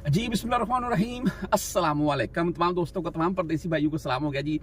जी बिस्मिल्लाहिर्रहमानिर्रहीम अस्सलाम वालेकुम। तमाम दोस्तों को, तमाम परदेसी भाइयों को सलाम हो गया जी।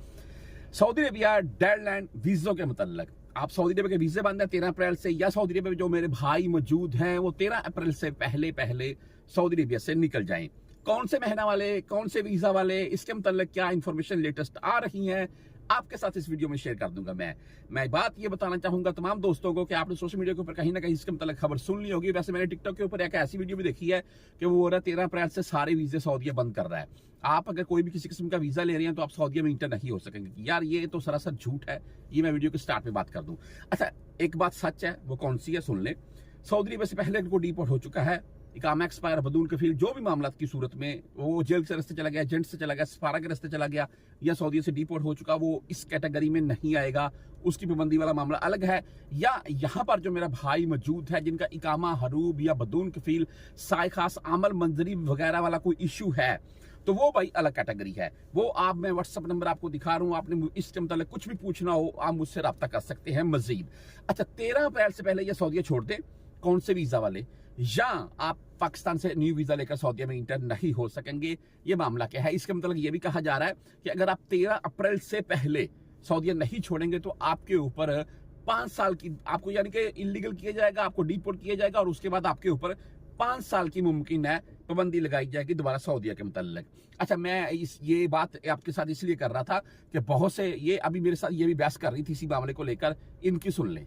सऊदी अरेबिया डेडलैंड वीज़ों के मुतल्लक आप सऊदी अरेबिया के वीज़े बंद हैं 13 अप्रैल से, या सऊदी अरेबिया में जो मेरे भाई मौजूद हैं वो 13 अप्रैल से पहले पहले सऊदी अरेबिया से निकल जाएं। कौन से महीना वाले, कौन से वीज़ा वाले, इसके मुतल्लक क्या इंफॉर्मेशन लेटेस्ट आ रही है आपके साथ इस वीडियो में शेयर कर दूंगा। मैं बात ये बताना चाहूंगा तमाम दोस्तों को कि आपने सोशल मीडिया के ऊपर कहीं ना कहीं इसके मतलब खबर सुन ली होगी। वैसे मैंने टिकटॉक के ऊपर एक ऐसी वीडियो भी देखी है कि वो 13 अप्रैल से सारे वीजे सऊदीया बंद कर रहा है। आप अगर कोई भी किसी किस्म का वीजा ले रहे हैं तो आप सऊदीया में इंटर नहीं हो सकेंगे। यार ये तो सरासर झूठ है, ये मैं वीडियो के स्टार्ट में बात कर दूं। अच्छा, एक बात सच है, वो कौन सी है सुन ले। सऊदी अरेबिया से पहले इनको डिपोर्ट हो चुका है, इकामा एक्सपायर, बदून कफील, जो भी मामला की सूरत में वो जेल के रास्ते चला गया, एजेंट से चला गया, सफारा के रास्ते चला गया या सऊदी से डिपोर्ट हो चुका, वो इस कैटेगरी में नहीं आएगा। उसकी पाबंदी वाला मामला अलग है। या यहाँ पर जो मेरा भाई मौजूद है जिनका इकामा हरूब या बदून कफील, साय खास, आमल मंजरी वगैरह वाला कोई इशू है तो वो भाई अलग कैटेगरी है। वो आप, मैं व्हाट्सअप नंबर आपको दिखा रहा हूँ, आपने इसके मतलब कुछ भी पूछना हो आप मुझसे रब्ता कर सकते हैं मजीद। अच्छा, 13 अप्रैल से पहले ये सऊदीया छोड़ दे कौन से वीजा वाले, या आप पाकिस्तान से न्यू वीजा लेकर सऊदीया में इंटर नहीं हो सकेंगे। ये मामला क्या है, इसका मतलब ये भी कहा जा रहा है कि अगर आप 13 अप्रैल से पहले सऊदीया नहीं छोड़ेंगे तो आपके ऊपर 5 साल की, आपको यानी कि इलीगल किया जाएगा, आपको डिपोर्ट किया जाएगा और उसके बाद आपके ऊपर 5 साल की मुमकिन है पाबंदी लगाई जाएगी दोबारा सऊदीया के मुतल्लिक। अच्छा, मैं ये बात आपके साथ इसलिए कर रहा था कि बहुत से ये अभी मेरे साथ ये भी बहस कर रही थी इसी मामले को लेकर, इनकी सुन लें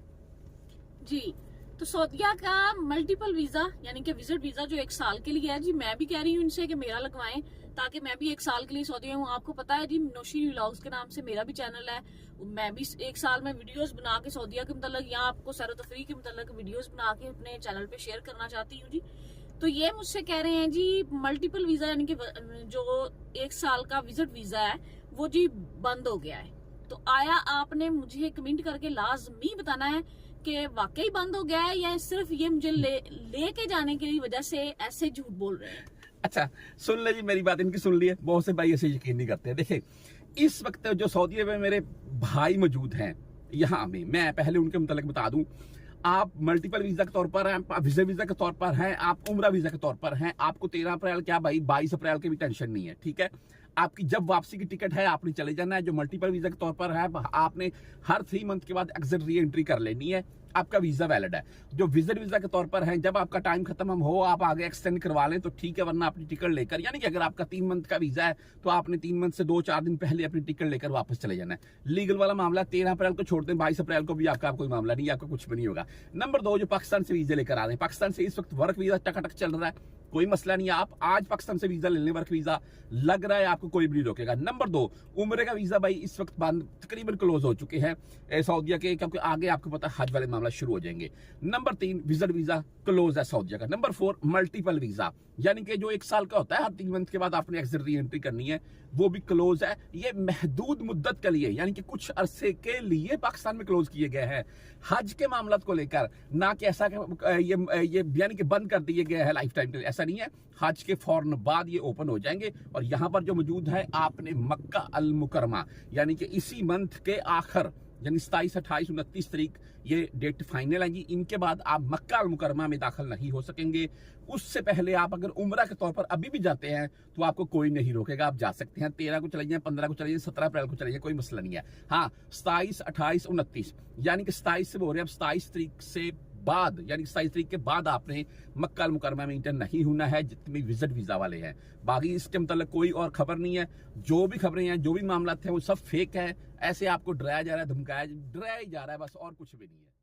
जी। तो सऊदीया का मल्टीपल वीजा यानी कि विजिट वीजा जो 1 साल के लिए है जी, मैं भी कह रही हूँ इनसे कि मेरा लगवाएं ताकि मैं भी 1 साल के लिए सऊदीया हूँ। आपको पता है जी, नौशीन व्लॉग्स के नाम से मेरा भी चैनल है। मैं भी 1 साल में वीडियोस बना के सऊदीया के मतलब या आपको सैर तफरी के मतलब वीडियोस बना के अपने चैनल पे शेयर करना चाहती हूँ जी। तो ये मुझसे कह रहे हैं जी मल्टीपल वीजा यानी कि जो 1 साल का विजिट वीजा है वो जी बंद हो गया है। तो आया आपने मुझे कमेंट करके लाजमी बताना है कि वाकई बंद हो गया है या सिर्फ ये मुझे लेके जाने की वजह से ऐसे झूठ बोल रहे हैं। अच्छा सुन ले जी, मेरी बात इनकी सुन ली है। बहुत से भाई ऐसे यकीन नहीं करते। देखिए, इस वक्त जो सऊदी अरब में मेरे भाई मौजूद हैं यहाँ में, मैं पहले उनके मुतालिक बता दूं, आप मल्टीपल वीजा के तौर पर हैं, आप वीजा के तौर पर हैं, आप उम्रा वीजा के तौर पर हैं। आपको 13 अप्रैल क्या भाई 22 अप्रैल की भी टेंशन नहीं है, ठीक है। आपकी जब वापसी की टिकट है आपने चले जाना है। जो मल्टीपल वीजा के तौर पर है आपने हर 3 मंथ के बाद एग्जिट री एंट्री कर लेनी है, आपका वीजा वैलिड है। जो विजिट वीजा के तौर पर है, जब आपका टाइम खत्म हो आप आगे एक्सटेंड करवा लें तो ठीक है, वरना अपनी टिकट लेकर, यानी कि अगर आपका 3 मंथ का वीजा है तो आपने 3 मंथ से 2-4 दिन पहले अपनी टिकट लेकर वापस चले जाना है। लीगल वाला मामला 13 अप्रैल को छोड़ दें, 22 अप्रैल को भी आपका कोई मामला नहीं, आपका कुछ भी नहीं होगा। नंबर 2, जो पाकिस्तान से वीजा लेकर आ रहे हैं, पाकिस्तान से इस वक्त वर्क वीजा टकाटक चल रहा है, कोई मसला नहीं है। आप आज पाकिस्तान से वीजा लेने, वर्क वीजा लग रहा है, आपको कोई भी नहीं रोकेगा। नंबर 2, उम्रे का वीजा भाई इस वक्त बंद, तकरीबन क्लोज हो चुके हैं सऊदीया के, क्योंकि आगे आपको पता है हज वाले मामला शुरू हो जाएंगे। नंबर 3, विजिट वीजा क्लोज है सऊदीया का। नंबर 4, मल्टीपल वीजा यानी कि जो 1 साल का होता है, हर 3 मंथ के बाद आपने एक्सिट री एंट्री करनी है, वो भी क्लोज है। ये महदूद मुद्दत के लिए यानी कि कुछ अरसे के लिए पाकिस्तान में क्लोज किए गए हैं। हज के मामला को लेकर ना कि ऐसा ये यानी कि बंद कर दिए गए हैं लाइफ टाइम के लिए, ऐसा नहीं है। हज के फौरन बाद ये ओपन हो जाएंगे। और यहां पर जो मौजूद है, आपने मक्का अल मुकरमा यानी कि इसी मंथ के आखिर यानी 27, 28, 29 तारीख ये डेट फाइनल आएगी। इनके बाद आप मक्का अल मुकरमा में दाखिल नहीं हो सकेंगे। उससे पहले आप अगर उम्रा के तौर पर अभी भी जाते हैं तो आपको कोई नहीं रोकेगा, आप जा सकते हैं। 13 को चले जाए, 15 को चले जाए, 17 अप्रैल को चले जाए, कोई मसला नहीं है। हाँ, 27, 28, 29 यानी कि 27 से बोल रहे हैं, अब 27 तारीख से बाद यानी 27 तारीख के बाद आपने मक्का अल मुकरमा में इंटर नहीं होना है, जितने विजिट वीजा वाले हैं। बाकी इसके मतलब कोई और खबर नहीं है। जो भी खबरें हैं, जो भी मामला थे, वो सब फेक है। ऐसे आपको डराया जा रहा है, धमकाया, डराया ही जा रहा है, बस और कुछ भी नहीं है।